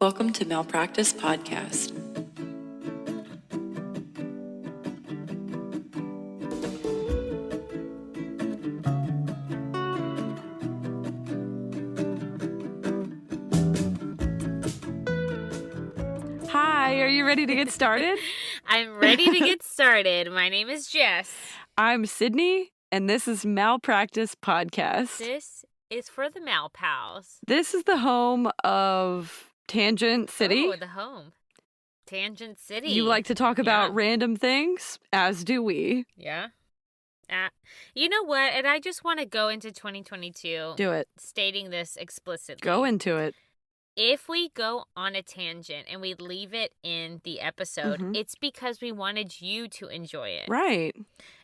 Welcome to Malpractice Podcast. Hi, are you ready to get started? I'm ready to get started. My name is Jess. I'm Sydney, and this is Malpractice Podcast. This is for the Mal Pals. This is the home of Tangent City. Oh, the home. Tangent City. You like to talk about random things, as do we. Yeah. You know what? And I just want to go into 2022. Do it. Stating this explicitly. Go into it. If we go on a tangent and we leave it in the episode, it's because we wanted you to enjoy it. Right.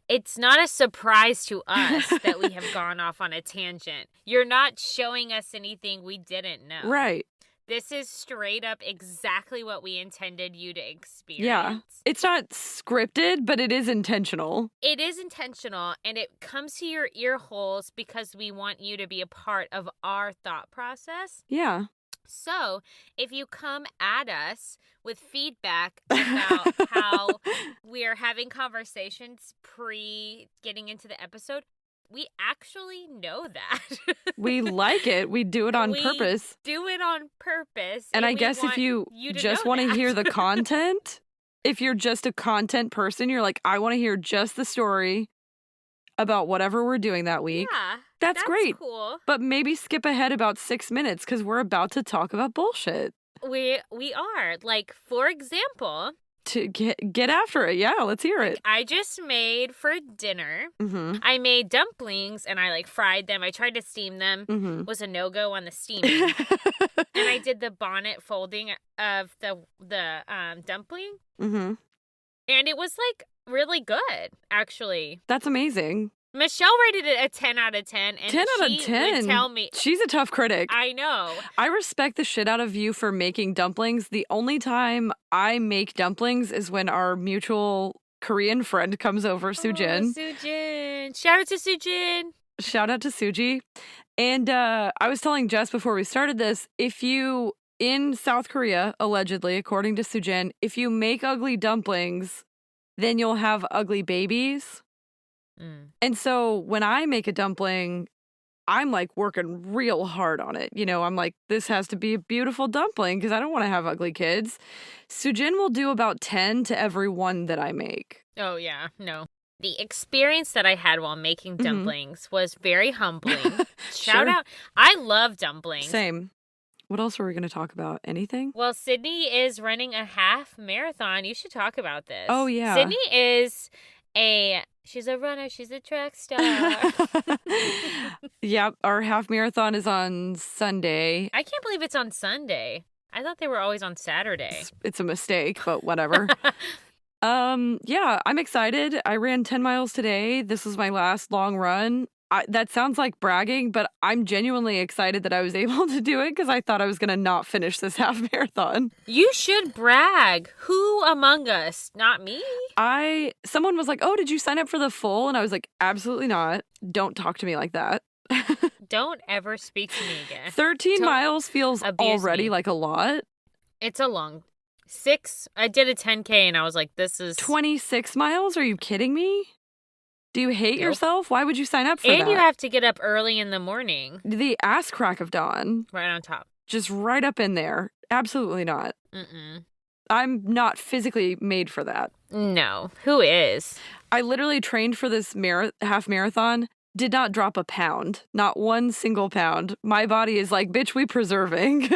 It's not a surprise to us that we have gone off on a tangent. You're not showing us anything we didn't know. Right. This is straight up exactly what we intended you to experience. Yeah. It's not scripted, but it is intentional. It is intentional, and it comes to your ear holes because we want you to be a part of our thought process. Yeah. So, if you come at us with feedback about how we are having conversations pre-getting into the episode, we actually know that. We like it. We do it on purpose. We do it on purpose. And I guess if you just want to hear the content, if you're just a content person, you're like, I want to hear just the story about whatever we're doing that week. Yeah. That's great. Cool. But maybe skip ahead about 6 minutes because we're about to talk about bullshit. We are. Like, for example, to get after it. Yeah, let's hear it. I just made for dinner. I made dumplings and I fried them. I tried to steam them. Was a no-go on the steaming. And I did the bonnet folding of the dumpling. And it was really good, actually. That's amazing. Michelle rated it a 10 out of 10. And 10 out of 10? Would tell me. She's a tough critic. I know. I respect the shit out of you for making dumplings. The only time I make dumplings is when our mutual Korean friend comes over, Sujin. Sujin. Shout out to Sujin. Shout out to Suji. And I was telling Jess before we started this, if you, in South Korea, allegedly, according to Sujin, if you make ugly dumplings, then you'll have ugly babies. And so when I make a dumpling, I'm working real hard on it. You know, I'm like, this has to be a beautiful dumpling because I don't want to have ugly kids. Sujin will do about 10 to every one that I make. Oh, yeah. No. The experience that I had while making dumplings was very humbling. Shout out. I love dumplings. Same. What else were we going to talk about? Anything? Well, Sydney is running a half marathon. You should talk about this. Oh, yeah. Sydney is she's a runner. She's a track star. Yep. Our half marathon is on Sunday. I can't believe it's on Sunday. I thought they were always on Saturday. It's a mistake, but whatever. Yeah, I'm excited. I ran 10 miles today. This was my last long run. That sounds like bragging, but I'm genuinely excited that I was able to do it because I thought I was going to not finish this half marathon. You should brag. Who among us? Not me. Someone was like, oh, did you sign up for the full? And I was like, absolutely not. Don't talk to me like that. Don't ever speak to me again. 13 miles feels already like a lot. It's a long 6. I did a 10K and I was like, this is 26 miles? Are you kidding me? Do you hate yourself? Why would you sign up for that? And you have to get up early in the morning. The ass crack of dawn. Right on top. Just right up in there. Absolutely not. I'm not physically made for that. No. Who is? I literally trained for this half marathon. Did not drop a pound. Not one single pound. My body is like, bitch, we preserving.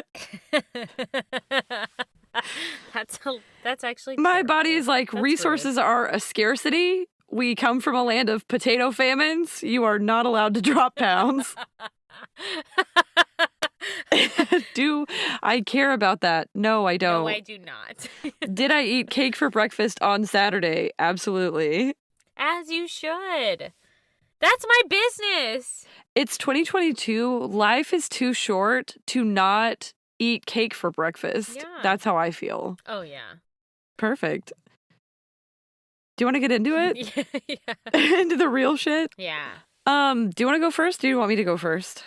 That's actually My terrible. body is like, That's resources are a scarcity. We come from a land of potato famines. You are not allowed to drop pounds. Do I care about that? No, I don't. No, I do not. Did I eat cake for breakfast on Saturday? Absolutely. As you should. That's my business. It's 2022. Life is too short to not eat cake for breakfast. Yeah. That's how I feel. Oh, yeah. Perfect. Do you want to get into it? Yeah. Into the real shit? Yeah. Do you want to go first? Or do you want me to go first?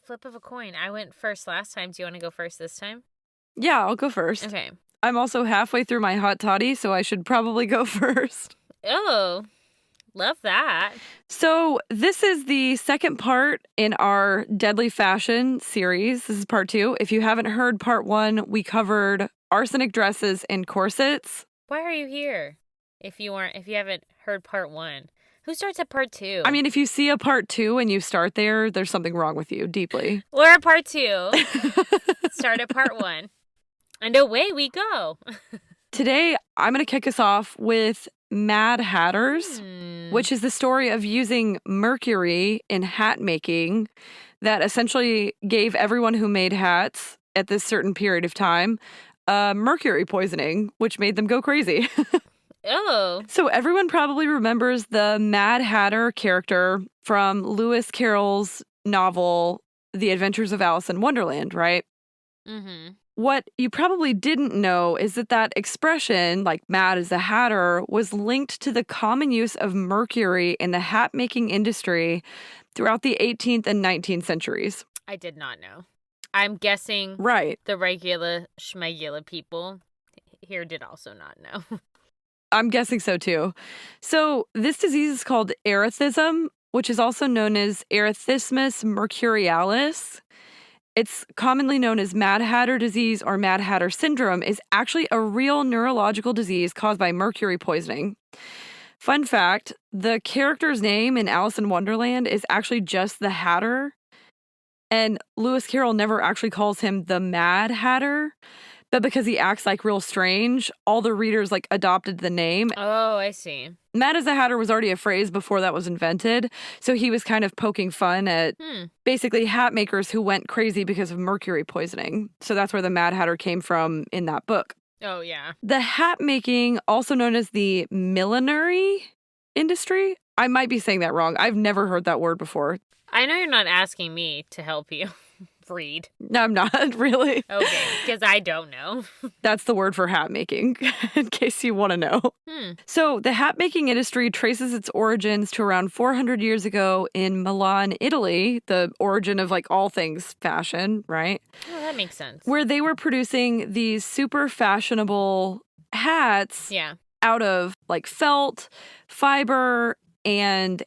flip of a coin. I went first last time. Do you want to go first this time? Yeah, I'll go first. Okay. I'm also halfway through my hot toddy, so I should probably go first. Oh, love that. So this is the second part in our Deadly Fashion series. This is part 2. If you haven't heard part 1, we covered arsenic dresses and corsets. Why are you here? If you haven't heard part 1, who starts at part 2? I mean, if you see a part 2 and you start there's something wrong with you deeply. We're at part 2. Start at part 1. And away we go. Today, I'm going to kick us off with Mad Hatters, which is the story of using mercury in hat making that essentially gave everyone who made hats at this certain period of time mercury poisoning, which made them go crazy. Oh. So everyone probably remembers the Mad Hatter character from Lewis Carroll's novel, The Adventures of Alice in Wonderland, right? Mm-hmm. What you probably didn't know is that expression, like mad as a hatter, was linked to the common use of mercury in the hat-making industry throughout the 18th and 19th centuries. I did not know. I'm guessing the regular schmegula people here did also not know. I'm guessing so too. So this disease is called Erethism, which is also known as Erethismus mercurialis. It's commonly known as Mad Hatter disease or Mad Hatter syndrome, is actually a real neurological disease caused by mercury poisoning. Fun fact, the character's name in Alice in Wonderland is actually just the Hatter, and Lewis Carroll never actually calls him the Mad Hatter, but because he acts like real strange, all the readers adopted the name. Oh, I see. Mad as a Hatter was already a phrase before that was invented, so he was kind of poking fun at basically hat makers who went crazy because of mercury poisoning. So that's where the Mad Hatter came from in that book. Oh, yeah. The hat making, also known as the millinery industry, I might be saying that wrong. I've never heard that word before. I know you're not asking me to help you read. No, I'm not, really. Okay, because I don't know. That's the word for hat making, in case you want to know. So the hat making industry traces its origins to around 400 years ago in Milan, Italy, the origin of all things fashion, right? Oh, that makes sense. Where they were producing these super fashionable hats out of felt, fiber, and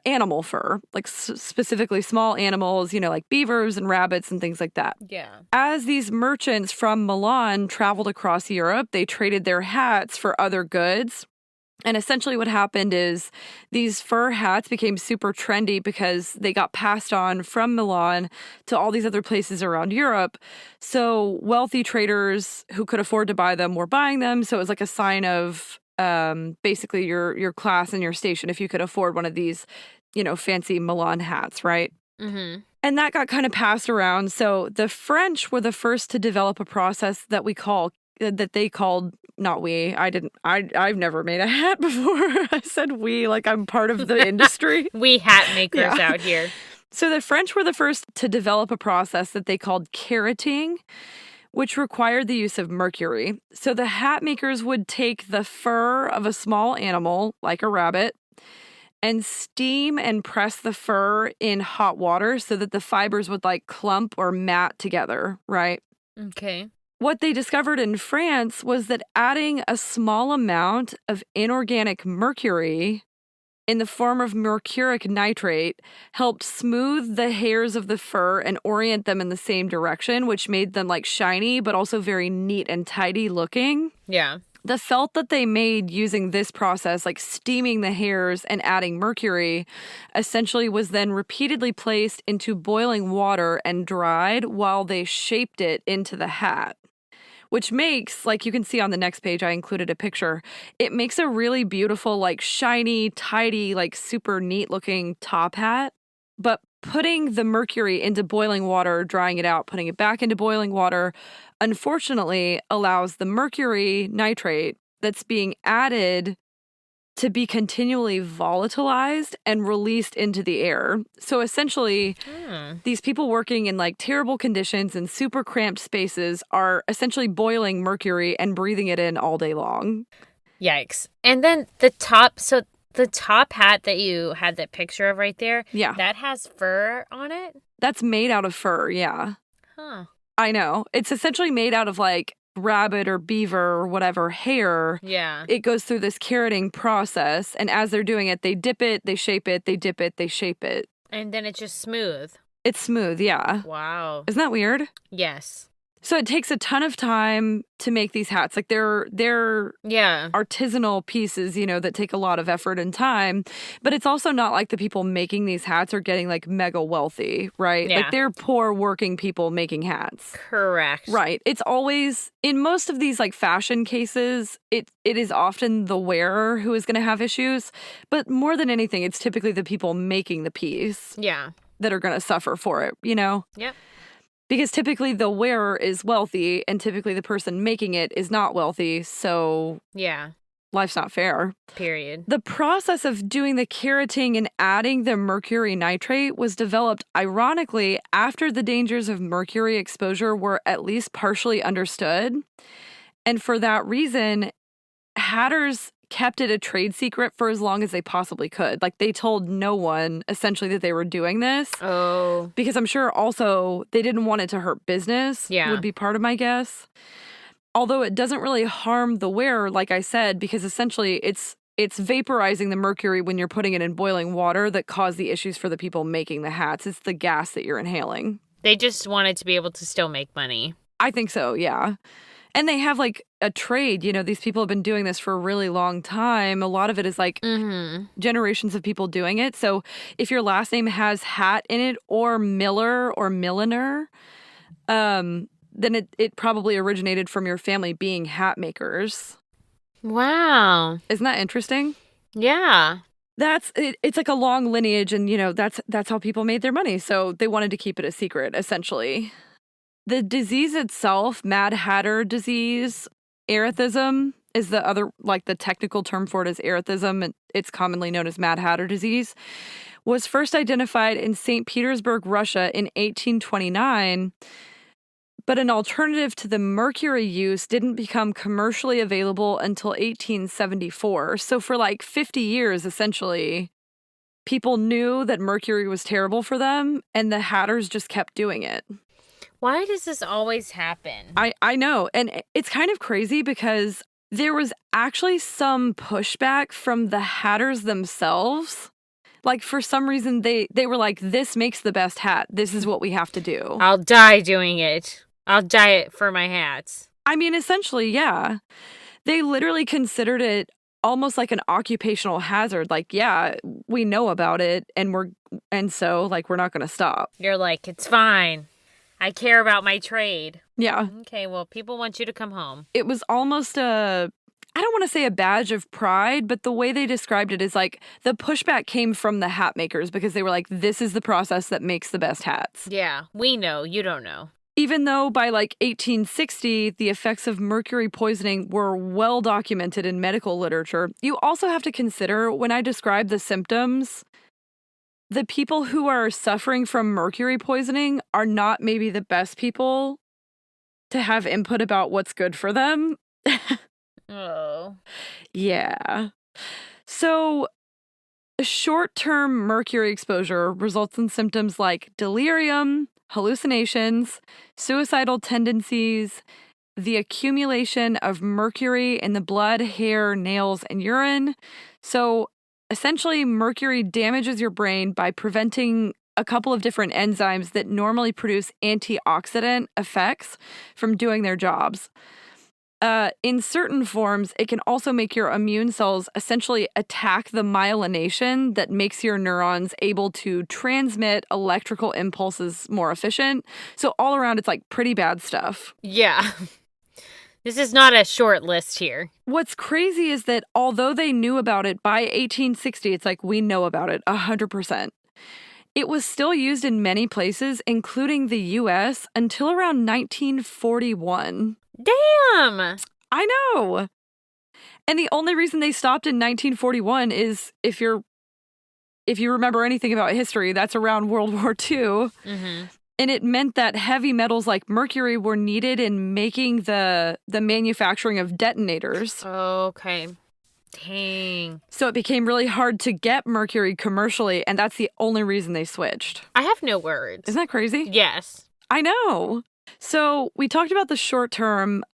animal fur, specifically small animals, like beavers and rabbits and things like that. Yeah. As these merchants from Milan traveled across Europe, they traded their hats for other goods. And essentially what happened is these fur hats became super trendy because they got passed on from Milan to all these other places around Europe. So wealthy traders who could afford to buy them were buying them. So it was a sign of basically your class and your station if you could afford one of these, fancy Milan hats, right? Mm-hmm. And that got kind of passed around. So the French were the first to develop a process that they called, not we, I've never made a hat before. I said we, like I'm part of the industry. We hat makers out here. So the French were the first to develop a process that they called carotting, which required the use of mercury. So the hat makers would take the fur of a small animal, like a rabbit, and steam and press the fur in hot water so that the fibers would clump or mat together, right? Okay. What they discovered in France was that adding a small amount of inorganic mercury in the form of mercuric nitrate helped smooth the hairs of the fur and orient them in the same direction, which made them shiny, but also very neat and tidy looking. Yeah. The felt that they made using this process, steaming the hairs and adding mercury, essentially was then repeatedly placed into boiling water and dried while they shaped it into the hat. Which makes, you can see on the next page, I included a picture. It makes a really beautiful, shiny, tidy, super neat looking top hat. But putting the mercury into boiling water, drying it out, putting it back into boiling water, unfortunately allows the mercury nitrate that's being added to be continually volatilized and released into the air. So essentially, these people working in terrible conditions and super cramped spaces are essentially boiling mercury and breathing it in all day long. Yikes. And then the top The top hat that you had that picture of right there, Yeah. that has fur on it? That's made out of fur, yeah. Huh. I know. It's essentially made out of like rabbit or beaver or whatever hair. Yeah. It goes through this kerating process, and as they're doing it, they dip it, they shape it, they dip it, they shape it. And then it's just smooth. It's smooth, yeah. Wow. Isn't that weird? Yes. So it takes a ton of time to make these hats. Like they're artisanal pieces, that take a lot of effort and time. But it's also not like the people making these hats are getting like mega wealthy, right? Yeah. Like they're poor working people making hats. Correct. Right. It's always, in most of these like fashion cases, it is often the wearer who is going to have issues. But more than anything, it's typically the people making the piece that are going to suffer for it, Yep. Because typically the wearer is wealthy and typically the person making it is not wealthy. So yeah, life's not fair. Period. The process of doing the kerating and adding the mercury nitrate was developed, ironically, after the dangers of mercury exposure were at least partially understood. And for that reason, hatters kept it a trade secret for as long as they possibly could. Like they told no one essentially that they were doing this. Oh. Because I'm sure also they didn't want it to hurt business, would be part of my guess. Although it doesn't really harm the wearer, like I said, because essentially it's vaporizing the mercury when you're putting it in boiling water that cause the issues for the people making the hats. It's the gas that you're inhaling. They just wanted to be able to still make money. I think so, yeah. And they have like a trade, these people have been doing this for a really long time. A lot of it is like generations of people doing it. So if your last name has hat in it or Miller or Milliner, then it probably originated from your family being hat makers. Wow. Isn't that interesting? Yeah. It's like a long lineage and, that's how people made their money. So they wanted to keep it a secret, essentially. The disease itself, Mad Hatter disease, erethism is the other, like the technical term for it is erethism, and it's commonly known as Mad Hatter disease, was first identified in St. Petersburg, Russia in 1829, but an alternative to the mercury use didn't become commercially available until 1874. So for like 50 years, essentially, people knew that mercury was terrible for them, and the hatters just kept doing it. Why does this always happen? I know. And it's kind of crazy because there was actually some pushback from the hatters themselves. Like, for some reason, they were like, this makes the best hat. This is what we have to do. I'll die doing it. I'll dye it for my hats. I mean, essentially, yeah. They literally considered it almost like an occupational hazard. Like, yeah, we know about it, and so, like, we're not going to stop. You're like, it's fine. I care about my trade. Yeah. Okay, well, people want you to come home. It was almost I don't want to say a badge of pride, but the way they described it is like the pushback came from the hat makers because they were like, this is the process that makes the best hats. Yeah, we know. You don't know. Even though by like 1860, the effects of mercury poisoning were well documented in medical literature, you also have to consider when I describe the symptoms, the people who are suffering from mercury poisoning are not maybe the best people to have input about what's good for them. Oh. Yeah. So short-term mercury exposure results in symptoms like delirium, hallucinations, suicidal tendencies, the accumulation of mercury in the blood, hair, nails, and urine. So essentially, mercury damages your brain by preventing a couple of different enzymes that normally produce antioxidant effects from doing their jobs. In certain forms, it can also make your immune cells essentially attack the myelination that makes your neurons able to transmit electrical impulses more efficient. So all around, it's like pretty bad stuff. Yeah. This is not a short list here. What's crazy is that although they knew about it by 1860, it's like we know about it 100%. It was still used in many places, including the U.S., until around 1941. Damn! I know. And the only reason they stopped in 1941 is if you remember anything about history, that's around World War II. Mm-hmm. And it meant that heavy metals like mercury were needed in making the manufacturing of detonators. Okay. Dang. So it became really hard to get mercury commercially, and that's the only reason they switched. I have no words. Isn't that crazy? Yes. I know. So we talked about the short-term,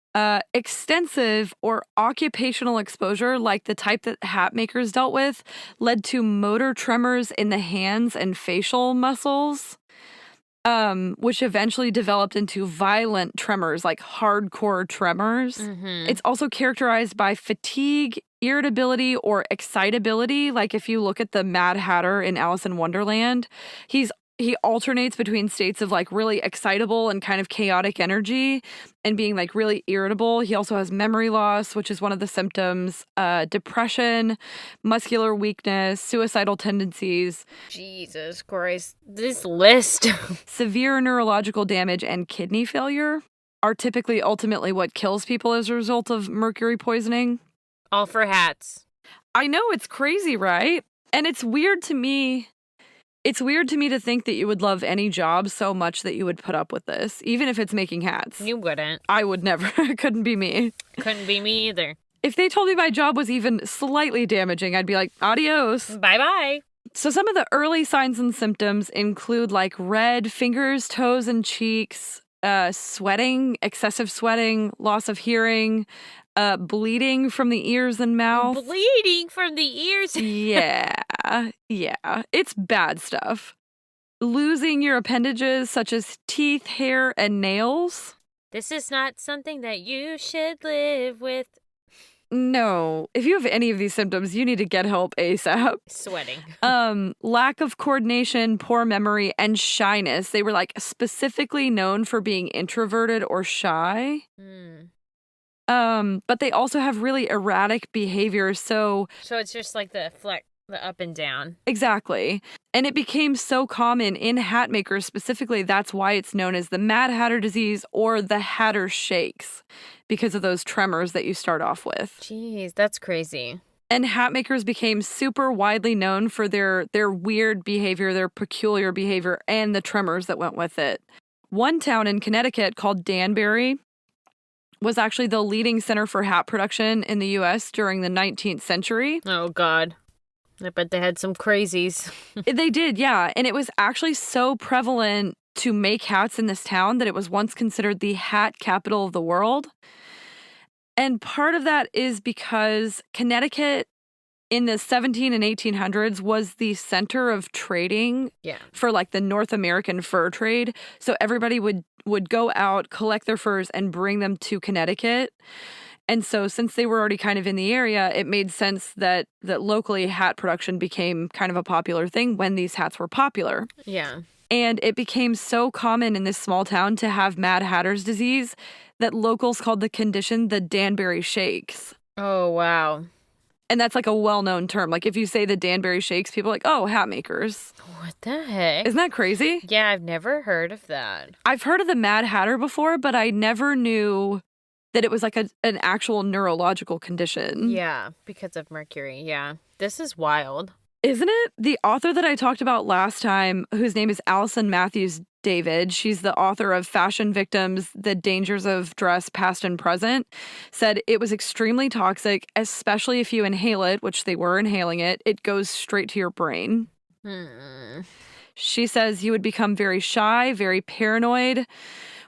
extensive or occupational exposure, like the type that hat makers dealt with, led to motor tremors in the hands and facial muscles, which eventually developed into violent tremors, like hardcore tremors. Mm-hmm. It's also characterized by fatigue, irritability, or excitability. Like if you look at the Mad Hatter in Alice in Wonderland, he alternates between states of like really excitable and kind of chaotic energy and being like really irritable. He also has memory loss, which is one of the symptoms, depression, muscular weakness, suicidal tendencies. Jesus Christ. This list. Severe neurological damage and kidney failure are typically ultimately what kills people as a result of mercury poisoning. All for hats. I know, it's crazy, right? And it's weird to me. It's weird to me to think that you would love any job so much that you would put up with this, even if it's making hats. You wouldn't. I would never. It couldn't be me. Couldn't be me either. If they told me my job was even slightly damaging, I'd be like, adios. Bye-bye. So some of the early signs and symptoms include like red fingers, toes, and cheeks, sweating, excessive sweating, loss of hearing, bleeding from the ears and mouth. Bleeding from the ears? Yeah. It's bad stuff. Losing your appendages such as teeth, hair, and nails. This is not something that you should live with. No. If you have any of these symptoms, you need to get help ASAP. Sweating. Lack of coordination, poor memory, and shyness. They were like specifically known for being introverted or shy. But they also have really erratic behavior, so it's just like the up and down. Exactly. And it became so common in hat makers specifically, that's why it's known as the Mad Hatter disease or the Hatter shakes, because of those tremors that you start off with. Jeez, that's crazy. And hat makers became super widely known for their weird behavior, their peculiar behavior, and the tremors that went with it. One town in Connecticut called Danbury was actually the leading center for hat production in the U.S. during the 19th century. Oh, God. I bet they had some crazies. They did, yeah. And it was actually so prevalent to make hats in this town that it was once considered the hat capital of the world. And part of that is because Connecticut in the 17 and 1800s was the center of trading for like the North American fur trade. So everybody would go out, collect their furs, and bring them to Connecticut. And so since they were already kind of in the area, it made sense that locally hat production became kind of a popular thing when these hats were popular. Yeah. And it became so common in this small town to have Mad Hatter's disease that locals called the condition the Danbury Shakes. Oh, wow. And that's like a well-known term. Like if you say the Danbury Shakes, people are like, oh, hat makers. What the heck? Isn't that crazy? Yeah, I've never heard of that. I've heard of the Mad Hatter before, but I never knew that it was like an actual neurological condition. Yeah, because of mercury. Yeah. This is wild. Isn't it? The author that I talked about last time, whose name is Allison Matthews David, she's the author of Fashion Victims, The Dangers of Dress, Past and Present, said it was extremely toxic, especially if you inhale it, which they were inhaling it. It goes straight to your brain. She says you would become very shy, very paranoid.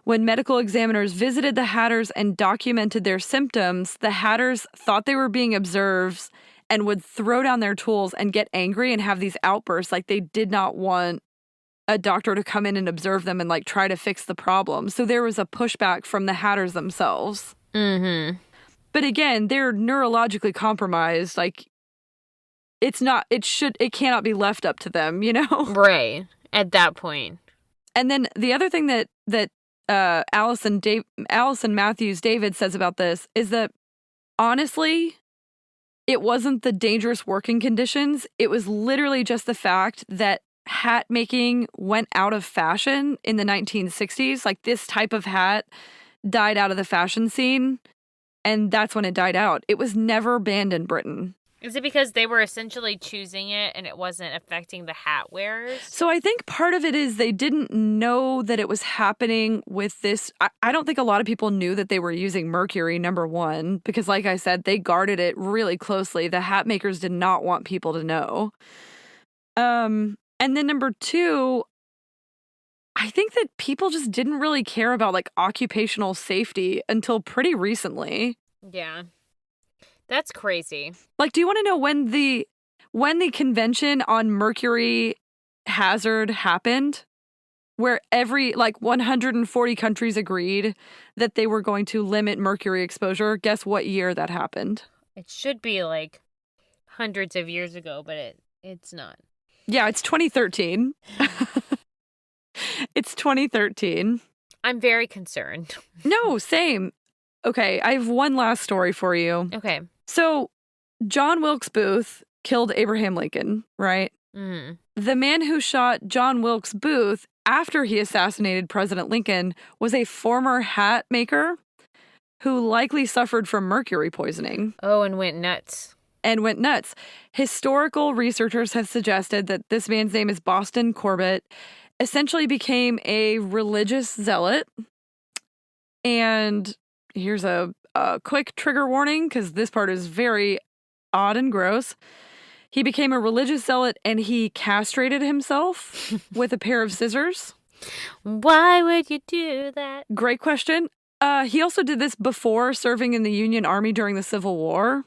When medical examiners visited the Hatters and documented their symptoms, the Hatters thought they were being observed and would throw down their tools and get angry and have these outbursts. Like they did not want a doctor to come in and observe them and like try to fix the problem. So there was a pushback from the Hatters themselves. Mm-hmm. But again, they're neurologically compromised. Like it cannot be left up to them, you know? Right. At that point. And then the other thing that Allison Matthews David says about this is that honestly, it wasn't the dangerous working conditions. It was literally just the fact that hat making went out of fashion in the 1960s. Like this type of hat died out of the fashion scene, and that's when it died out. It was never banned in Britain. Is it because they were essentially choosing it and it wasn't affecting the hat wearers? So I think part of it is they didn't know that it was happening with this. I don't think a lot of people knew that they were using mercury, number one, because like I said, they guarded it really closely. The hat makers did not want people to know. And then number two, I think that people just didn't really care about like occupational safety until pretty recently. Yeah. That's crazy. Like, do you want to know when the convention on mercury hazard happened? Where every 140 countries agreed that they were going to limit mercury exposure. Guess what year that happened? It should be like hundreds of years ago, but it's not. Yeah, it's 2013. It's 2013. I'm very concerned. No, same. Okay, I have one last story for you. Okay. So, John Wilkes Booth killed Abraham Lincoln, right? Mm-hmm. The man who shot John Wilkes Booth after he assassinated President Lincoln was a former hat maker who likely suffered from mercury poisoning. Oh, and went nuts. Historical researchers have suggested that this man's name is Boston Corbett, essentially became a religious zealot. And here's a quick trigger warning, because this part is very odd and gross. He became a religious zealot and he castrated himself with a pair of scissors. Why would you do that? Great question. He also did this before serving in the Union Army during the Civil War.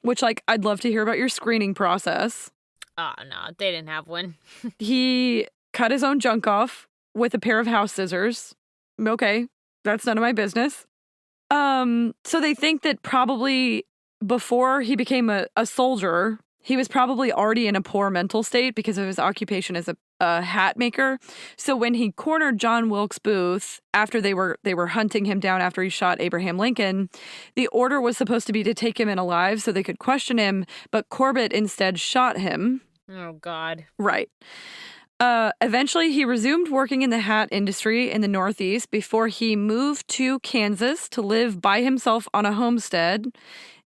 Which, I'd love to hear about your screening process. Oh, no, they didn't have one. He cut his own junk off with a pair of house scissors. Okay, that's none of my business. So they think that probably before he became a soldier, he was probably already in a poor mental state because of his occupation as a hat maker. So when he cornered John Wilkes Booth after they were hunting him down after he shot Abraham Lincoln, the order was supposed to be to take him in alive so they could question him, but Corbett instead shot him. Oh, God. Right. Eventually, he resumed working in the hat industry in the Northeast before he moved to Kansas to live by himself on a homestead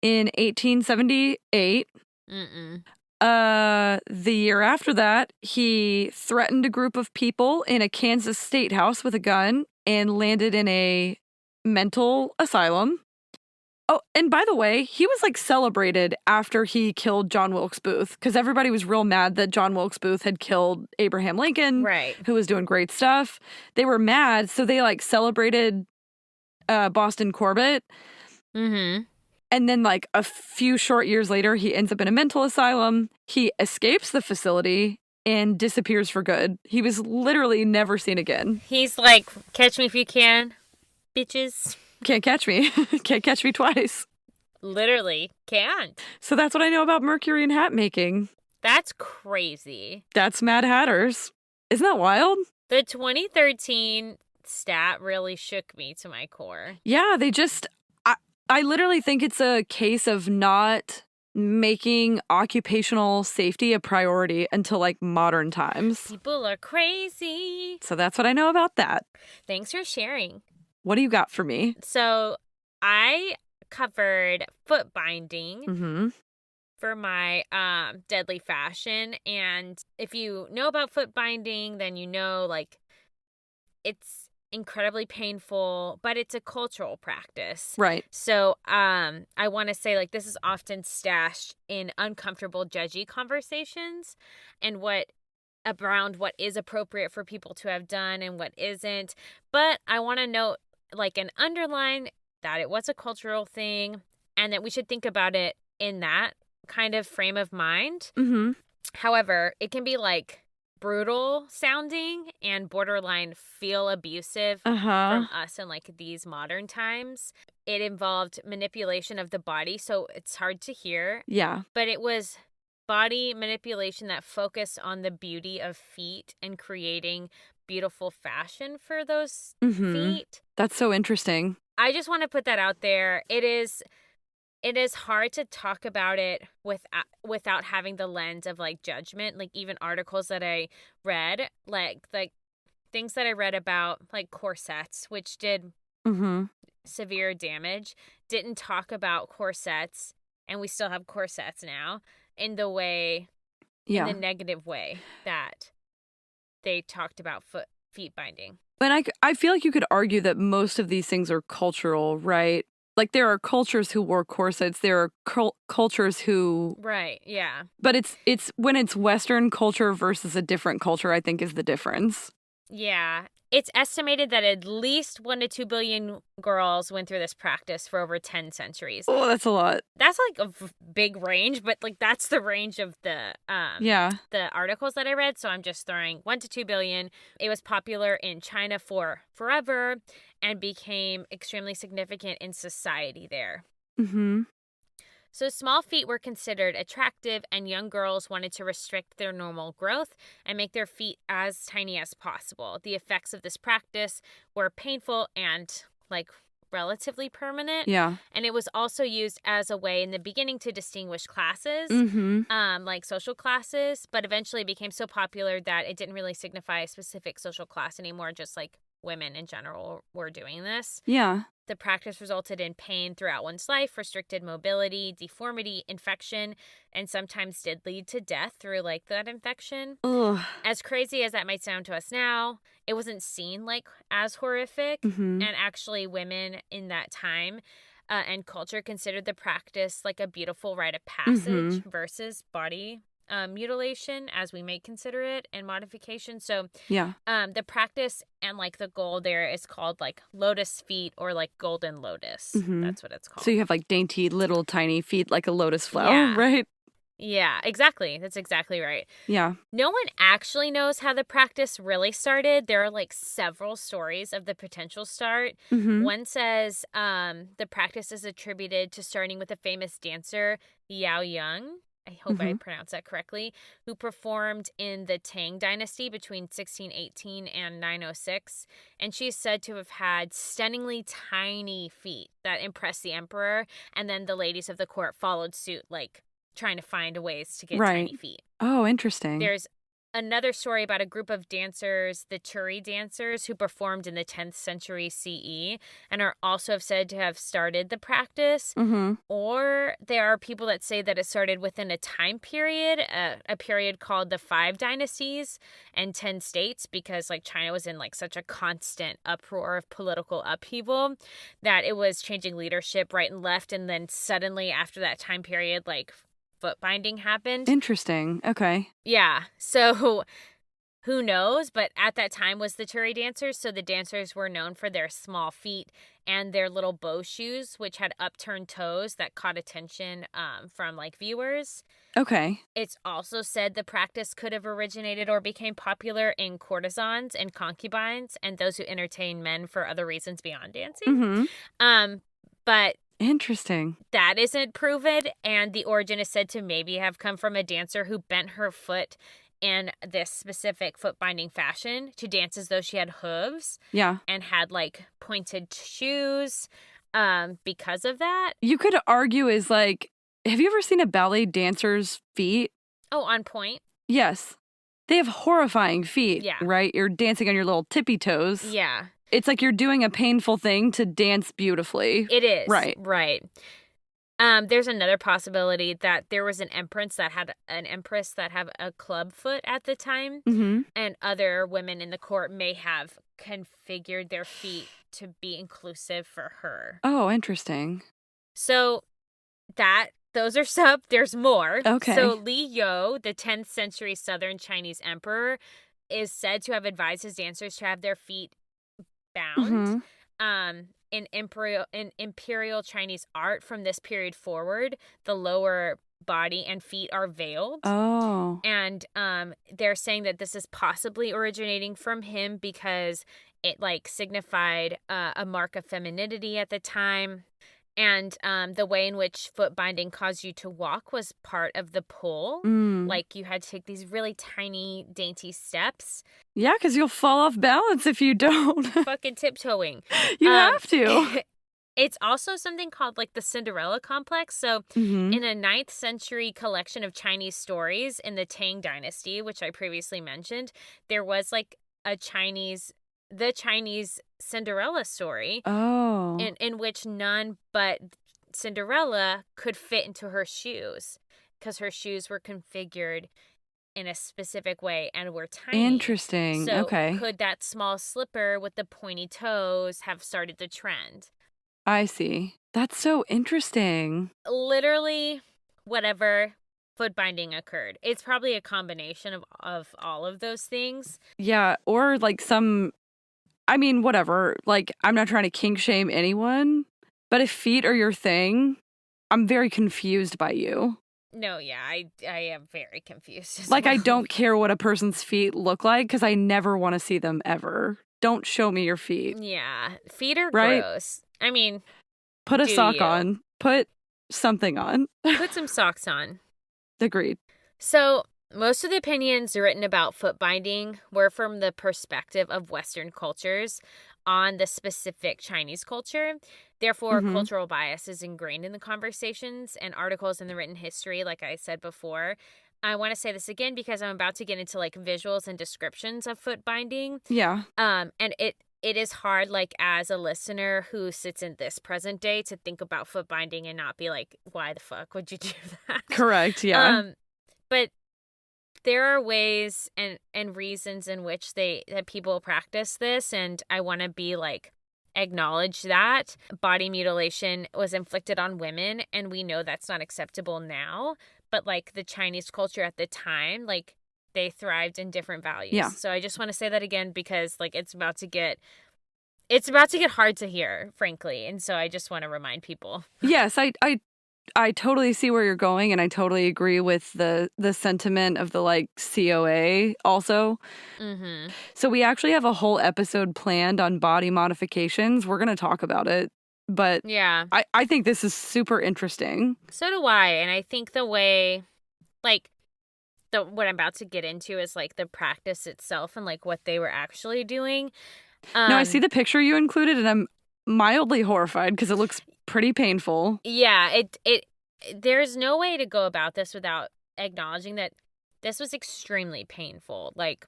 in 1878. The year after that, he threatened a group of people in a Kansas state house with a gun and landed in a mental asylum. Oh, and by the way, he was celebrated after he killed John Wilkes Booth because everybody was real mad that John Wilkes Booth had killed Abraham Lincoln, right, who was doing great stuff. They were mad, so they celebrated Boston Corbett. Mm-hmm. And then a few short years later, he ends up in a mental asylum. He escapes the facility and disappears for good. He was literally never seen again. He's like, catch me if you can, bitches. Can't catch me. Can't catch me twice. Literally can't. So that's what I know about mercury and hat making. That's crazy. That's Mad Hatters. Isn't that wild? The 2013 stat really shook me to my core. Yeah, they just... I literally think it's a case of not making occupational safety a priority until modern times. People are crazy. So that's what I know about that. Thanks for sharing. What do you got for me? So I covered foot binding for my deadly fashion. And if you know about foot binding, then you know it's incredibly painful, but it's a cultural practice. Right. So I want to say this is often stashed in uncomfortable, judgy conversations and around what is appropriate for people to have done and what isn't. But I want to note and underline that it was a cultural thing and that we should think about it in that kind of frame of mind. Mm-hmm. However, it can be brutal sounding and borderline feel abusive from us in these modern times. It involved manipulation of the body, so it's hard to hear. Yeah. But it was body manipulation that focused on the beauty of feet and creating beautiful fashion for those feet. That's so interesting. I just want to put that out there. It is hard to talk about it without having the lens of judgment. Even articles that I read, things that I read about corsets, which did severe damage, didn't talk about corsets and we still have corsets now in the way, Yeah. in the negative way that they talked about feet binding. And I feel like you could argue that most of these things are cultural, right? Like there are cultures who wore corsets. There are cultures who... Right, yeah. But it's when it's Western culture versus a different culture, I think, is the difference. Yeah. It's estimated that at least 1 to 2 billion girls went through this practice for over 10 centuries. Oh, that's a lot. That's like a big range, but like that's the range of the the articles that I read. So I'm just throwing 1 to 2 billion. It was popular in China for forever and became extremely significant in society there. Mm-hmm. So small feet were considered attractive, and young girls wanted to restrict their normal growth and make their feet as tiny as possible. The effects of this practice were painful and like relatively permanent. Yeah. And it was also used as a way in the beginning to distinguish classes, like social classes, but eventually became so popular that it didn't really signify a specific social class anymore, just like women in general were doing this. Yeah. The practice resulted in pain throughout one's life, restricted mobility, deformity, infection, and sometimes did lead to death through like that infection. Ugh. As crazy as that might sound to us now, it wasn't seen like as horrific. And actually women in that time and culture considered the practice like a beautiful rite of passage versus body mutilation, as we may consider it, and modification. So the practice and like the goal there is called like lotus feet or like golden lotus. That's what it's called. So you have like dainty little tiny feet like a lotus flower, right? Yeah, exactly. That's exactly right. Yeah. No one actually knows how the practice really started. There are like several stories of the potential start. One says the practice is attributed to starting with a famous dancer, Yao Yang. I hope I pronounced that correctly, who performed in the Tang dynasty between 1618 and 906. And she's said to have had stunningly tiny feet that impressed the emperor. And then the ladies of the court followed suit, like trying to find ways to get tiny feet. Oh, interesting. There's another story about a group of dancers, the Turi dancers, who performed in the 10th century CE and are also said to have started the practice. Or there are people that say that it started within a time period, a period called the 5 dynasties and 10 states, because like China was in like such a constant uproar of political upheaval that it was changing leadership right and left. And then suddenly after that time period, like foot binding happened. Interesting. Okay. Yeah. So who knows? But at that time was the Turi dancers. So the dancers were known for their small feet and their little bow shoes, which had upturned toes that caught attention from like viewers. Okay. It's also said the practice could have originated or became popular in courtesans and concubines and those who entertain men for other reasons beyond dancing. But interesting. that isn't proven, and the origin is said to maybe have come from a dancer who bent her foot in this specific foot binding fashion to dance as though she had hooves. Yeah. And had like pointed shoes because of that. You could argue is like, have you ever seen a ballet dancer's feet? Oh, on point? Yes. They have horrifying feet, Yeah. right? You're dancing on your little tippy toes. Yeah. It's like you're doing a painful thing to dance beautifully. It is. Right. Right. There's another possibility that there was an empress that had a club foot at the time, and other women in the court may have configured their feet to be inclusive for her. Oh, interesting. So those are some. There's more. Okay. So Li You, the 10th century southern Chinese emperor, is said to have advised his dancers to have their feet bound. In imperial Chinese art from this period forward, the lower body and feet are veiled. Oh. And they're saying that this is possibly originating from him because it like signified a mark of femininity at the time. And the way in which foot binding caused you to walk was part of the pull. Like you had to take these really tiny, dainty steps. Yeah, because you'll fall off balance if you don't. Fucking tiptoeing. You have to. It's also something called like the Cinderella complex. So in a 9th century collection of Chinese stories in the Tang dynasty, which I previously mentioned, there was like the Chinese Cinderella story. Oh. In which none but Cinderella could fit into her shoes because her shoes were configured in a specific way and were tiny. Interesting. So Okay. could that small slipper with the pointy toes have started the trend? I see. That's so interesting. Literally, whatever foot binding occurred. It's probably a combination of all of those things. Yeah, or like whatever. Like, I'm not trying to kink shame anyone, but if feet are your thing, I'm very confused by you. No, yeah, I am very confused as Like, well. I don't care what a person's feet look like because I never want to see them ever. Don't show me your feet. Yeah, feet are right? gross. I mean, put a do sock you? on. Put something on. Put some socks on. Agreed. So, most of the opinions written about foot binding were from the perspective of Western cultures on the specific Chinese culture. Therefore, cultural bias is ingrained in the conversations and articles in the written history, like I said before. I want to say this again because I'm about to get into like visuals and descriptions of foot binding. Yeah. And it is hard, like, as a listener who sits in this present day to think about foot binding and not be like, why the fuck would you do that? Correct, yeah. But there are ways and reasons in which that people practice this, and I want to be like, acknowledge that body mutilation was inflicted on women, and we know that's not acceptable now, but like the Chinese culture at the time, like, they thrived in different values. Yeah. So I just want to say that again because like it's about to get hard to hear, frankly. And so I just want to remind people. Yes, I totally see where you're going, and I totally agree with the sentiment of the like COA also. So we actually have a whole episode planned on body modifications. We're going to talk about it. But yeah, I think this is super interesting. So do I. And I think the way, like, what I'm about to get into is like the practice itself and like what they were actually doing. No, I see the picture you included, and I'm mildly horrified because it looks pretty painful. Yeah, there's no way to go about this without acknowledging that this was extremely painful. Like,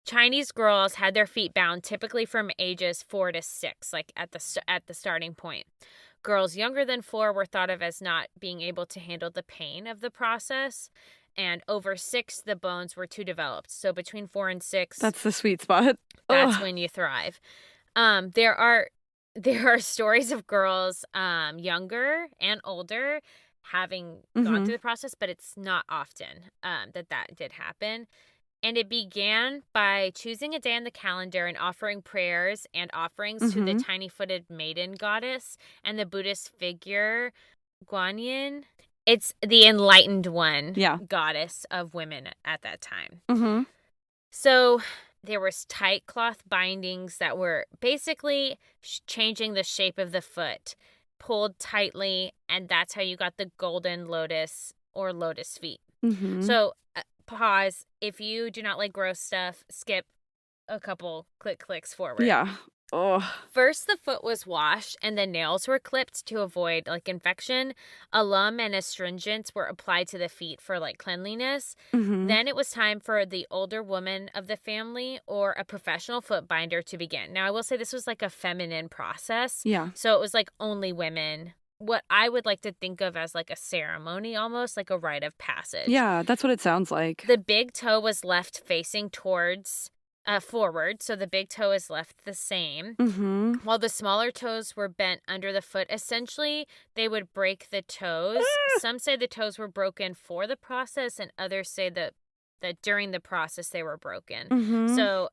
Chinese girls had their feet bound typically from ages 4 to 6, like at the starting point. Girls younger than 4 were thought of as not being able to handle the pain of the process. And over 6, the bones were too developed. So between 4 and 6, that's the sweet spot. That's when you thrive. There are stories of girls, younger and older, having gone through the process, but it's not often that did happen. And it began by choosing a day on the calendar and offering prayers and offerings to the tiny-footed maiden goddess and the Buddhist figure Guanyin. It's the enlightened one, goddess of women at that time. So there was tight cloth bindings that were basically changing the shape of the foot, pulled tightly, and that's how you got the golden lotus or lotus feet. So pause. If you do not like gross stuff, skip a couple clicks forward. Yeah. Oh. First, the foot was washed and the nails were clipped to avoid like infection. Alum and astringents were applied to the feet for like cleanliness. Then it was time for the older woman of the family or a professional foot binder to begin. Now, I will say this was like a feminine process. Yeah. So it was like only women. What I would like to think of as like a ceremony, almost like a rite of passage. Yeah, that's what it sounds like. The big toe was left facing towards forward, so the big toe is left the same. While the smaller toes were bent under the foot. Essentially, they would break the toes. Some say the toes were broken for the process, and others say that during the process they were broken. So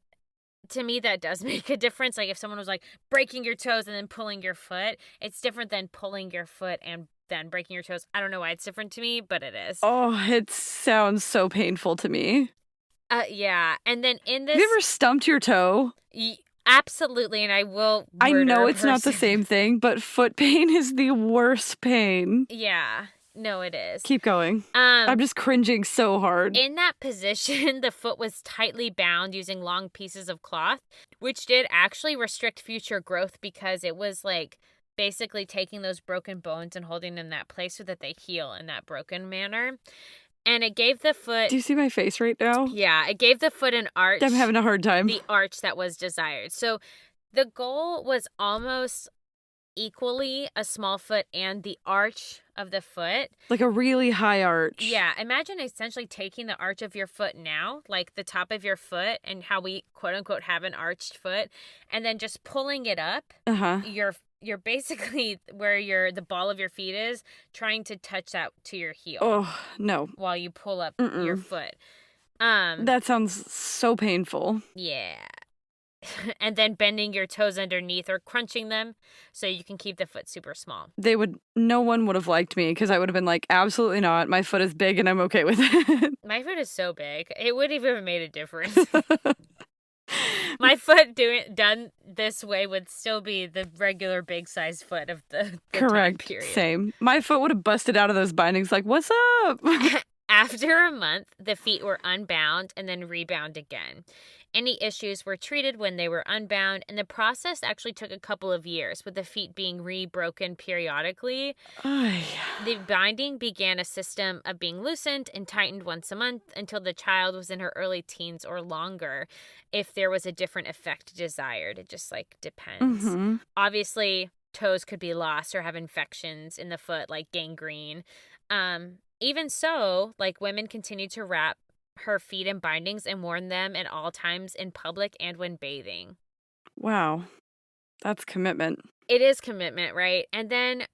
to me, that does make a difference. Like if someone was like breaking your toes and then pulling your foot, it's different than pulling your foot and then breaking your toes. I don't know why it's different to me, but it is. Oh, it sounds so painful to me. Yeah. And then in this... Have you ever stumped your toe? Absolutely, and I will murder I know a it's not the person. same thing, but foot pain is the worst pain. Yeah. No, it is. Keep going. I'm just cringing so hard. In that position, the foot was tightly bound using long pieces of cloth, which did actually restrict future growth because it was like basically taking those broken bones and holding them in that place so that they heal in that broken manner. And it gave the foot... Do you see my face right now? Yeah, it gave the foot an arch. I'm having a hard time. The arch that was desired. So the goal was almost equally a small foot and the arch of the foot. Like a really high arch. Yeah, imagine essentially taking the arch of your foot now, like the top of your foot and how we quote unquote have an arched foot, and then just pulling it up. You're basically where the ball of your feet is, trying to touch that to your heel. Oh, no. While you pull up your foot. That sounds so painful. Yeah. And then bending your toes underneath or crunching them so you can keep the foot super small. No one would have liked me because I would have been like, absolutely not. My foot is big and I'm okay with it. My foot is so big. It wouldn't even have made a difference. My foot done this way would still be the regular big size foot of the Correct. Time period. Same. My foot would have busted out of those bindings like, what's up? After a month, the feet were unbound and then rebound again. Any issues were treated when they were unbound, and the process actually took a couple of years, with the feet being rebroken periodically. The binding began a system of being loosened and tightened once a month until the child was in her early teens or longer, if there was a different effect desired. It just, depends. Mm-hmm. Obviously, toes could be lost or have infections in the foot, like gangrene. Even so, women continued to wrap her feet in bindings and worn them at all times in public and when bathing. Wow. That's commitment. It is commitment, right? And then,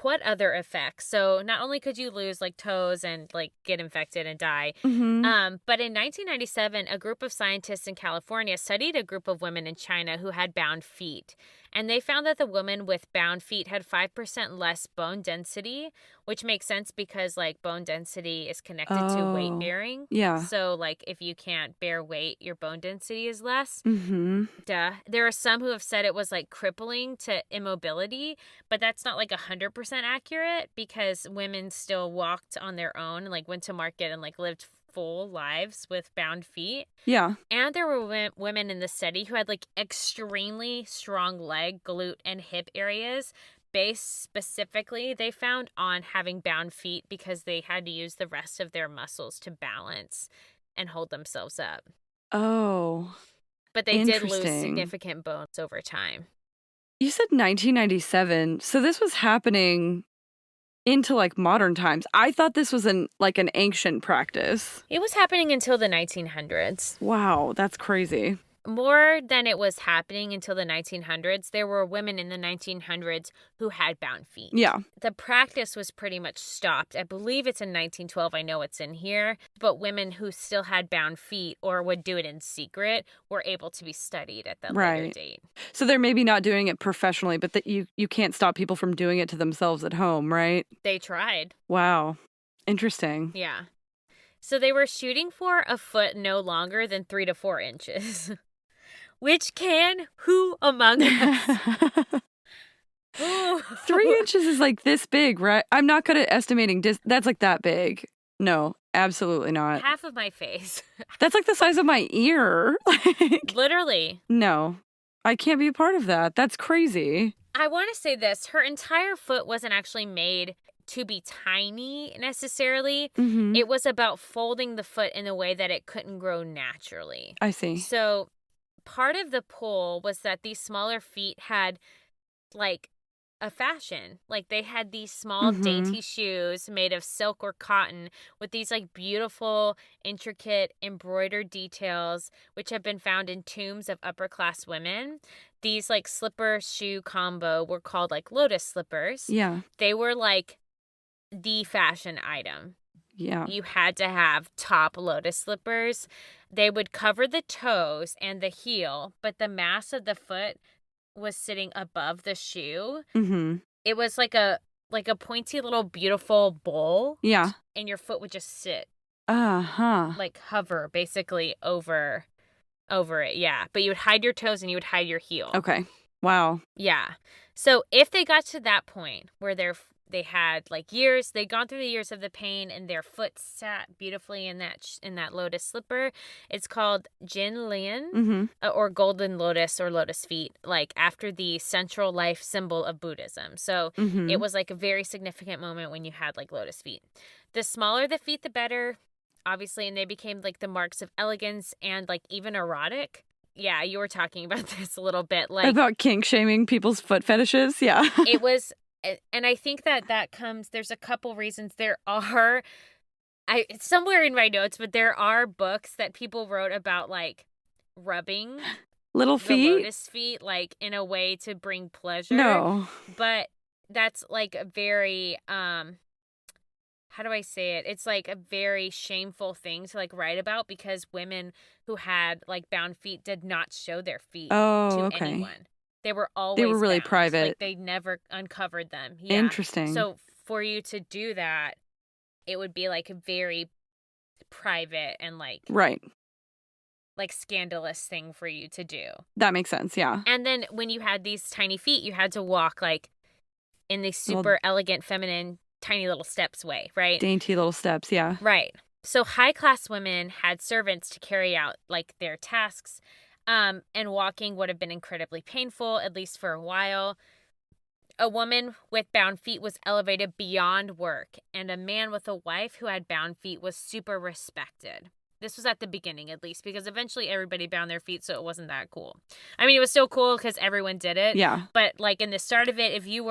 what other effects? So not only could you lose toes and get infected and die, but in 1997, a group of scientists in California studied a group of women in China who had bound feet. And they found that the women with bound feet had 5% less bone density, which makes sense because bone density is connected to weight bearing. Yeah. So if you can't bear weight, your bone density is less. Mm-hmm. Duh. There are some who have said it was crippling to immobility, but that's not 100% accurate because women still walked on their own and went to market and lived full lives with bound feet. Yeah. And there were women in the study who had extremely strong leg, glute, and hip areas based specifically, they found, on having bound feet because they had to use the rest of their muscles to balance and hold themselves up. Oh. But they did lose significant bones over time. You said 1997. So this was happening into modern times. I thought this was an ancient practice. It was happening until the 1900s. Wow, that's crazy. More than it was happening until the 1900s, there were women in the 1900s who had bound feet. Yeah. The practice was pretty much stopped. I believe it's in 1912. I know it's in here. But women who still had bound feet or would do it in secret were able to be studied at that later date. So they're maybe not doing it professionally, but that you can't stop people from doing it to themselves at home, right? They tried. Wow. Interesting. Yeah. So they were shooting for a foot no longer than 3 to 4 inches. Which who among us? 3 inches is this big, right? I'm not good at estimating. That's that big. No, absolutely not. Half of my face. That's the size of my ear. Literally. No, I can't be a part of that. That's crazy. I want to say this. Her entire foot wasn't actually made to be tiny necessarily. Mm-hmm. It was about folding the foot in a way that it couldn't grow naturally. I see. So part of the pull was that these smaller feet had a fashion. They had these small dainty shoes made of silk or cotton with these beautiful, intricate embroidered details, which have been found in tombs of upper class women. These slipper shoe combo were called lotus slippers. Yeah. They were the fashion item. Yeah. You had to have top lotus slippers. They would cover the toes and the heel, but the mass of the foot was sitting above the shoe. Mm-hmm. It was like a pointy little beautiful bowl. Yeah. And your foot would just sit. Uh-huh. Hover basically over it. Yeah. But you would hide your toes and you would hide your heel. Okay. Wow. Yeah. So if they got to that point where they had years, they'd gone through the years of the pain and their foot sat beautifully in that lotus slipper. It's called Jin Lian, or golden lotus or lotus feet, after the central life symbol of Buddhism. So it was a very significant moment when you had lotus feet. The smaller the feet, the better, obviously, and they became the marks of elegance and even erotic. yeah, you were talking about this a little bit. Like about kink shaming people's foot fetishes. Yeah. It was, and I think that comes, there's a couple reasons. There are, it's somewhere in my notes, but there are books that people wrote about like rubbing little the feet. lotus feet, like in a way to bring pleasure. No. But that's like a very, how do I say it? It's like a very shameful thing to like write about because women who had like bound feet did not show their feet to anyone. They were always really bound. private. Like they never uncovered them. Yeah. Interesting. So for you to do that, it would be like a very private and like like scandalous thing for you to do. That makes sense. Yeah. And then when you had these tiny feet, you had to walk like in these super elegant, feminine, tiny little steps way, right? Dainty little steps. Yeah. Right. So high-class women had servants to carry out like their tasks, and walking would have been incredibly painful, at least for a while. A woman with bound feet was elevated beyond work, and a man with a wife who had bound feet was super respected. This was at the beginning, at least, because eventually everybody bound their feet, so it wasn't that cool. I mean, it was still cool because everyone did it. Yeah. But like in the start of it, if you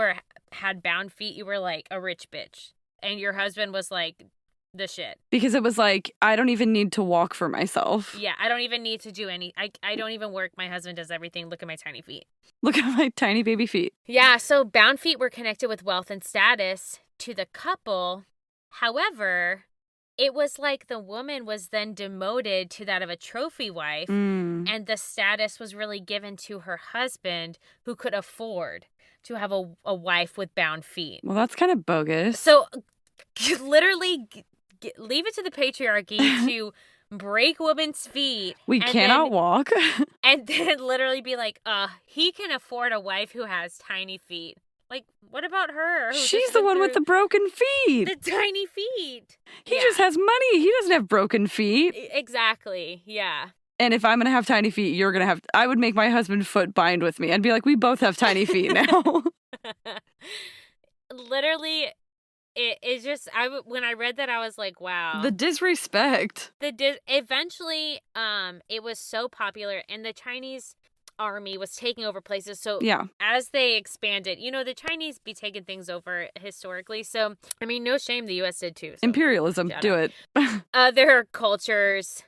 had bound feet, you were like a rich bitch, and your husband was like the shit. Because it was like, I don't even need to walk for myself. Yeah, I don't even need to do I don't even work. My husband does everything. Look at my tiny feet. Look at my tiny baby feet. Yeah, so bound feet were connected with wealth and status to the couple. However, it was like the woman was then demoted to that of a trophy wife, and the status was really given to her husband, who could afford to have a wife with bound feet. Well, that's kind of bogus. So literally leave it to the patriarchy to break women's feet. We cannot walk. And then literally be like, he can afford a wife who has tiny feet. Like, what about her? She's the one with the broken feet. The tiny feet. He just has money. He doesn't have broken feet. Exactly. Yeah. And if I'm going to have tiny feet, you're going to have... I would make my husband foot bind with me and be like, we both have tiny feet now. Literally... It's just when I read that I was like, wow. The disrespect. Eventually it was so popular and the Chinese army was taking over places. So as they expanded, the Chinese be taking things over historically. So I mean, no shame, the US did too. So imperialism, do it. Other cultures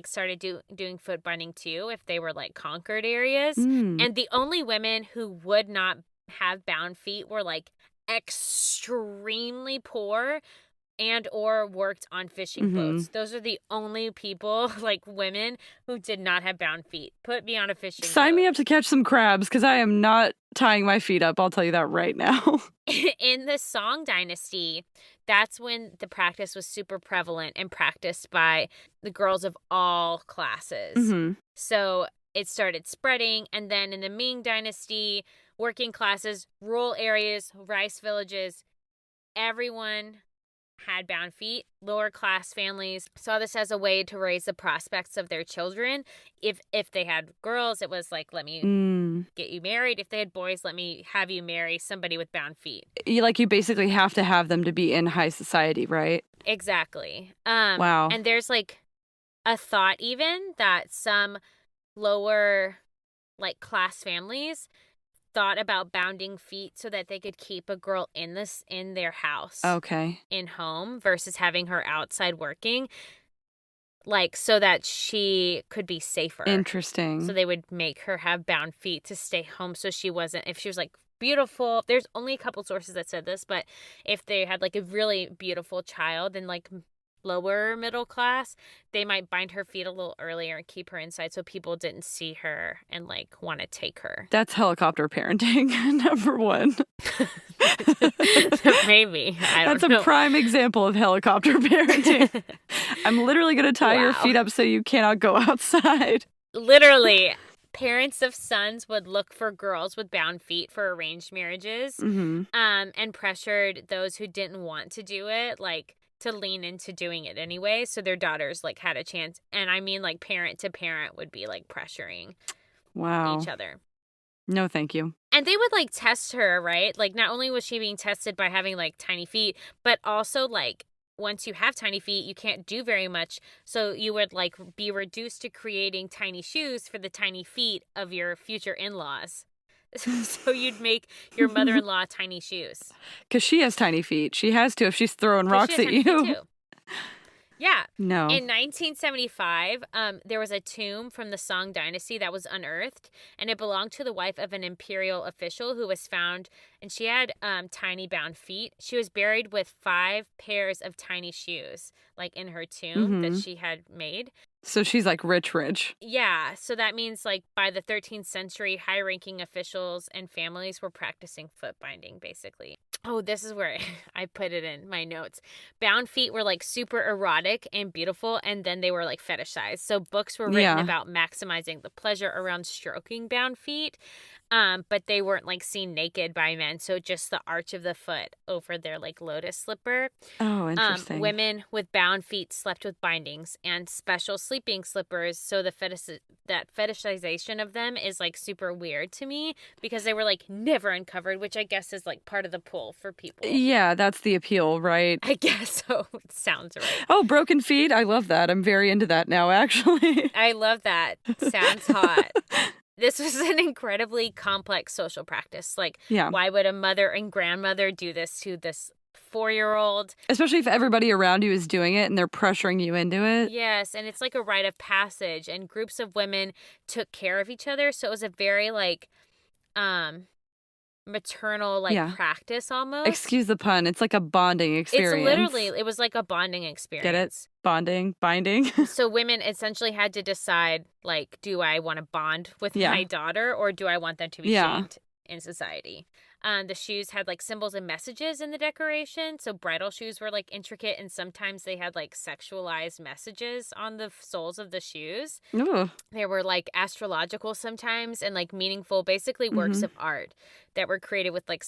started doing foot binding too if they were like conquered areas. And the only women who would not have bound feet were like extremely poor and or worked on fishing boats. Those are the only people, like women, who did not have bound feet. Put me on a fishing boat. Sign me up to catch some crabs because I am not tying my feet up. I'll tell you that right now. In the Song Dynasty, that's when the practice was super prevalent and practiced by the girls of all classes. So it started spreading, and then in the Ming Dynasty, working classes, rural areas, rice villages, everyone had bound feet. Lower class families saw this as a way to raise the prospects of their children. If they had girls, it was like, let me get you married. If they had boys, let me have you marry somebody with bound feet. You basically have to have them to be in high society, right? Exactly. Wow. And there's like a thought even that some lower class families thought about bounding feet so that they could keep a girl in their house. Okay. In home versus having her outside working, so that she could be safer. Interesting. So they would make her have bound feet to stay home so she wasn't, if she was beautiful, there's only a couple sources that said this, but if they had a really beautiful child and lower middle class, they might bind her feet a little earlier and keep her inside so people didn't see her and want to take her. That's helicopter parenting, number one. Maybe. I don't know. That's a prime example of helicopter parenting. I'm literally going to tie your feet up so you cannot go outside. Literally. Parents of sons would look for girls with bound feet for arranged marriages, and pressured those who didn't want to do it, to lean into doing it anyway, so their daughters had a chance. And I mean parent to parent would be pressuring each other. No, thank you. And they would test her, right? Not only was she being tested by having tiny feet, but also once you have tiny feet, you can't do very much. So you would like be reduced to creating tiny shoes for the tiny feet of your future in-laws. So you'd make your mother-in-law tiny shoes. Because she has tiny feet. She has to if she's throwing rocks She has at tiny feet you. too. Yeah. No. In 1975, there was a tomb from the Song dynasty that was unearthed, and it belonged to the wife of an imperial official who was found, and she had tiny bound feet. She was buried with 5 pairs of tiny shoes, like in her tomb that she had made. So she's like rich. Yeah, so that means like by the 13th century, high-ranking officials and families were practicing foot binding, basically. Oh, this is where I put it in my notes. Bound feet were like super erotic and beautiful, and then they were like fetishized. So books were written about maximizing the pleasure around stroking bound feet, but they weren't like seen naked by men. So just the arch of the foot over their like lotus slipper. Oh, interesting. Women with bound feet slept with bindings and special sleeping slippers. So that fetishization of them is like super weird to me because they were like never uncovered, which I guess is like part of the pull for people. Yeah, that's the appeal, right? I guess so. It sounds right. Oh, broken feet. I love that. I'm very into that now, actually. I love that. Sounds hot. This was an incredibly complex social practice. Like, why would a mother and grandmother do this to this 4-year-old? Especially if everybody around you is doing it and they're pressuring you into it. Yes, and it's like a rite of passage, and groups of women took care of each other. So it was a very like maternal like practice almost. Excuse the pun. It's like a bonding experience. It was like a bonding experience. Get it? Bonding, binding. So women essentially had to decide, like, do I want to bond with my daughter or do I want them to be shamed in society? The shoes had like symbols and messages in the decoration. So bridal shoes were like intricate, and sometimes they had like sexualized messages on the soles of the shoes. Ooh. They were like astrological sometimes and like meaningful, basically works of art that were created with like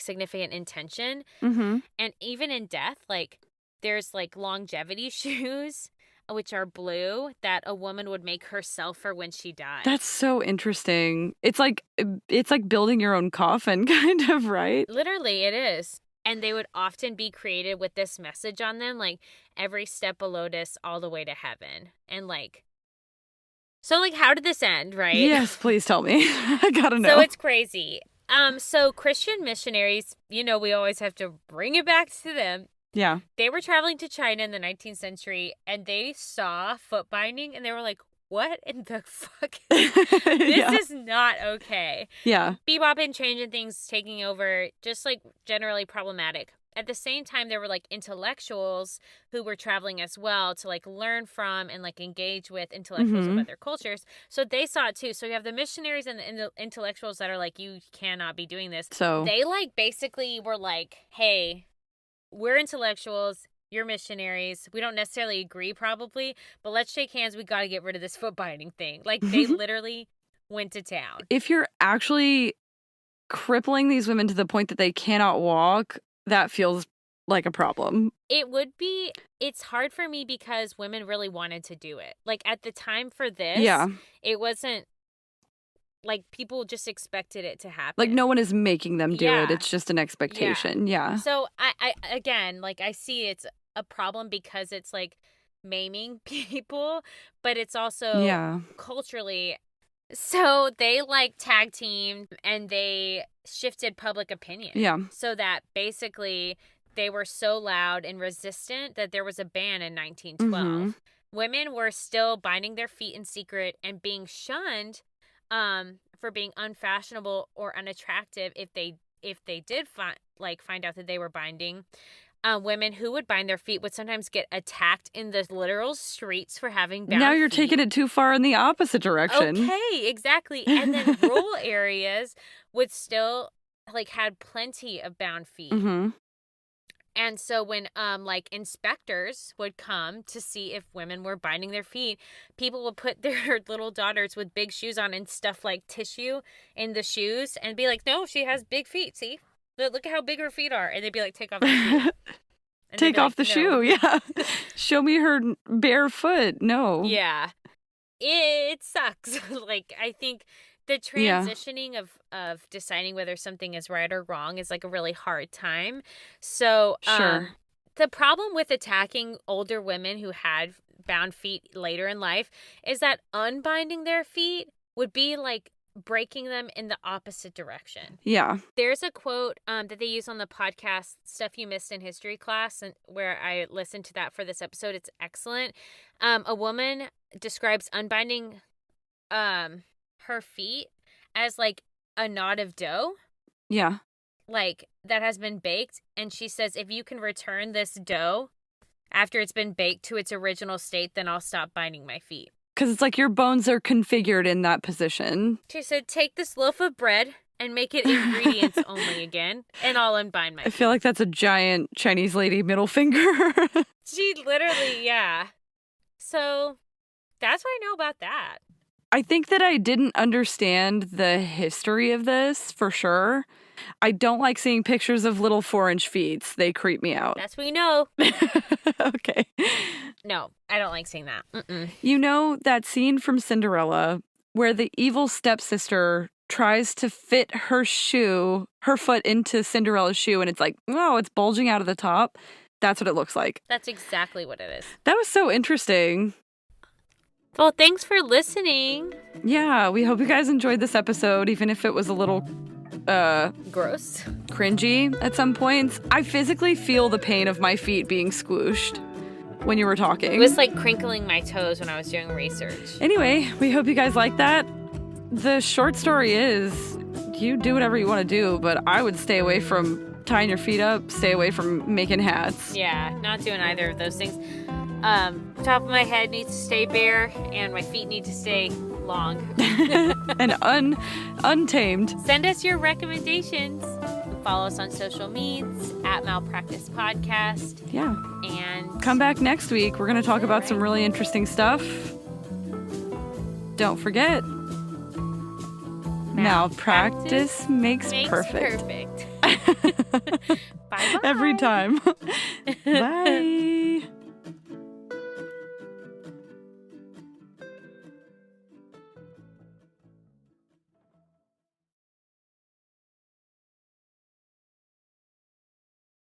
significant intention. And even in death, like there's like longevity shoes, which are blue, that a woman would make herself for when she died. That's so interesting. It's like building your own coffin, kind of, right? Literally, it is. And they would often be created with this message on them, like every step a lotus all the way to heaven. And like, so like, how did this end, right? Yes, please tell me. I gotta know. So it's crazy. So Christian missionaries, you know, we always have to bring it back to them. Yeah. They were traveling to China in the 19th century, and they saw foot binding, and they were like, what in the fuck? This is not okay. Yeah. Bebop changing things, taking over, just like generally problematic. At the same time, there were like intellectuals who were traveling as well to like learn from and like engage with intellectuals of other cultures. So they saw it too. So you have the missionaries and the intellectuals that are like, you cannot be doing this. So they like basically were like, hey, we're intellectuals, you're missionaries. We don't necessarily agree probably, but let's shake hands. We got to get rid of this foot binding thing. Like they literally went to town. If you're actually crippling these women to the point that they cannot walk, that feels like a problem. It would be. It's hard for me because women really wanted to do it. Like at the time for this, it wasn't like people just expected it to happen. Like no one is making them do it. It's just an expectation. Yeah. So I again, like I see it's a problem because it's like maiming people, but it's also culturally. So they like tag teamed and they shifted public opinion. Yeah. So that basically they were so loud and resistant that there was a ban in 1912. Women were still binding their feet in secret and being shunned for being unfashionable or unattractive if they did find out that they were binding. Women who would bind their feet would sometimes get attacked in the literal streets for having bound Now you're feet. taking it too far in the opposite direction. Okay, exactly. And then rural areas would still like had plenty of bound feet. And so when like inspectors would come to see if women were binding their feet, people would put their little daughters with big shoes on and stuff like tissue in the shoes and be like, no, she has big feet. See, look at how big her feet are. And they'd be like, take off the shoe. Take off the shoe. Yeah. Show me her bare foot. No. Yeah. It sucks. Like, I think the transitioning of deciding whether something is right or wrong is like a really hard time. So the problem with attacking older women who had bound feet later in life is that unbinding their feet would be like breaking them in the opposite direction. Yeah. There's a quote that they use on the podcast Stuff You Missed in History Class, and where I listened to that for this episode. It's excellent. A woman describes unbinding her feet as like a knot of dough. Yeah. Like that has been baked, and she says if you can return this dough after it's been baked to its original state, then I'll stop binding my feet. Because it's like your bones are configured in that position. She said, take this loaf of bread and make it ingredients only again, and I'll unbind my feet. I feel like that's a giant Chinese lady middle finger. She literally, yeah. So that's what I know about that. I think that I didn't understand the history of this for sure. I don't like seeing pictures of little 4-inch feet. They creep me out. That's what we know. Okay. No, I don't like seeing that. Mm-mm. You know that scene from Cinderella where the evil stepsister tries to fit her foot into Cinderella's shoe, and it's like, oh, it's bulging out of the top? That's what it looks like. That's exactly what it is. That was so interesting. Well, thanks for listening. Yeah, we hope you guys enjoyed this episode, even if it was a little gross, cringy at some points. I physically feel the pain of my feet being squooshed when you were talking. It was like crinkling my toes when I was doing research. Anyway, we hope you guys like that. The short story is, you do whatever you want to do, but I would stay away from tying your feet up, stay away from making hats. Yeah, not doing either of those things. Top of my head needs to stay bare, and my feet need to stay long. And untamed. Send us your recommendations. Follow us on social medias at Malpractice Podcast. Yeah. And come back next week. We're going to talk about some really interesting stuff. Don't forget, malpractice makes perfect. Bye-bye. Every time. Bye.